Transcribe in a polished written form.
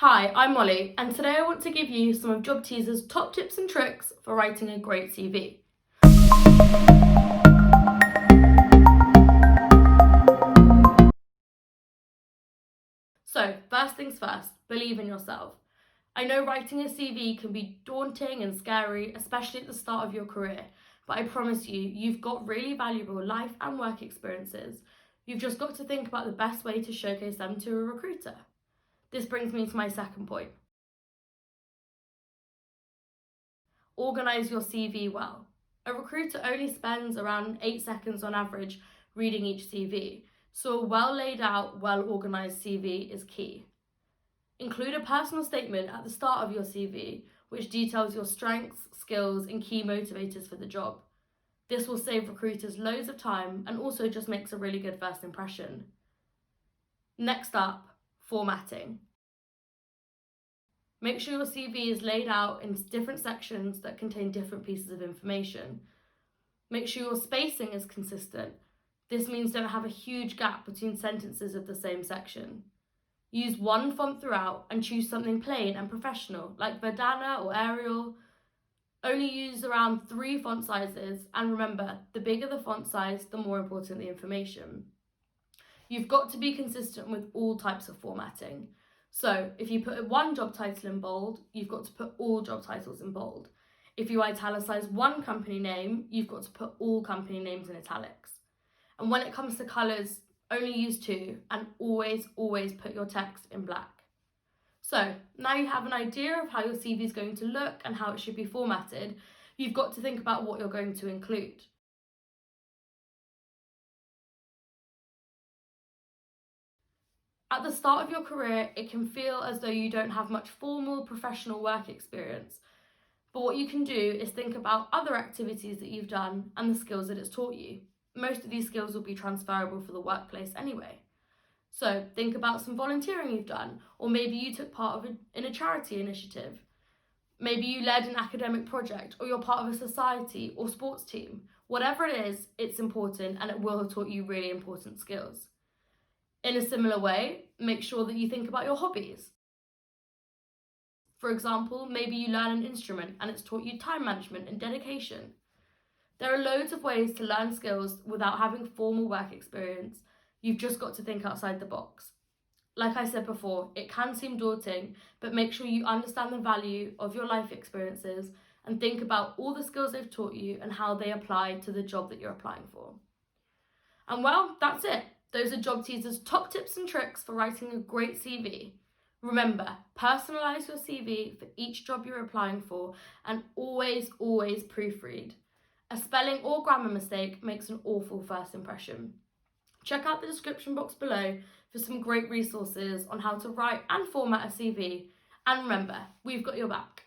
Hi, I'm Molly, and today I want to give you some of Job Teaser's top tips and tricks for writing a great CV. So, first things first, believe in yourself. I know writing a CV can be daunting and scary, especially at the start of your career, but I promise you, you've got really valuable life and work experiences. You've just got to think about the best way to showcase them to a recruiter. This brings me to my second point. Organise your CV well. A recruiter only spends around 8 seconds on average reading each CV, so a well laid out, well organised CV is key. Include a personal statement at the start of your CV which details your strengths, skills, and key motivators for the job. This will save recruiters loads of time and also just makes a really good first impression. Next up, formatting. Make sure your CV is laid out in different sections that contain different pieces of information. Make sure your spacing is consistent. This means don't have a huge gap between sentences of the same section. Use one font throughout and choose something plain and professional, like Verdana or Arial. Only use around 3 font sizes, and remember, the bigger the font size, the more important the information. You've got to be consistent with all types of formatting. So if you put one job title in bold, you've got to put all job titles in bold. If you italicize one company name, you've got to put all company names in italics. And when it comes to colours, only use 2, and always put your text in black. So now you have an idea of how your CV is going to look and how it should be formatted, you've got to think about what you're going to include. At the start of your career, it can feel as though you don't have much formal professional work experience. But what you can do is think about other activities that you've done and the skills that it's taught you. Most of these skills will be transferable for the workplace anyway. So think about some volunteering you've done, or maybe you took part in a charity initiative. Maybe you led an academic project, or you're part of a society or sports team. Whatever it is, it's important and it will have taught you really important skills. In a similar way, make sure that you think about your hobbies. For example, maybe you learn an instrument and it's taught you time management and dedication. There are loads of ways to learn skills without having formal work experience. You've just got to think outside the box. Like I said before, it can seem daunting, but make sure you understand the value of your life experiences and think about all the skills they've taught you and how they apply to the job that you're applying for. And well, that's it. Those are Job Teaser's top tips and tricks for writing a great CV. Remember, personalise your CV for each job you're applying for, and always proofread. A spelling or grammar mistake makes an awful first impression. Check out the description box below for some great resources on how to write and format a CV. And remember, we've got your back.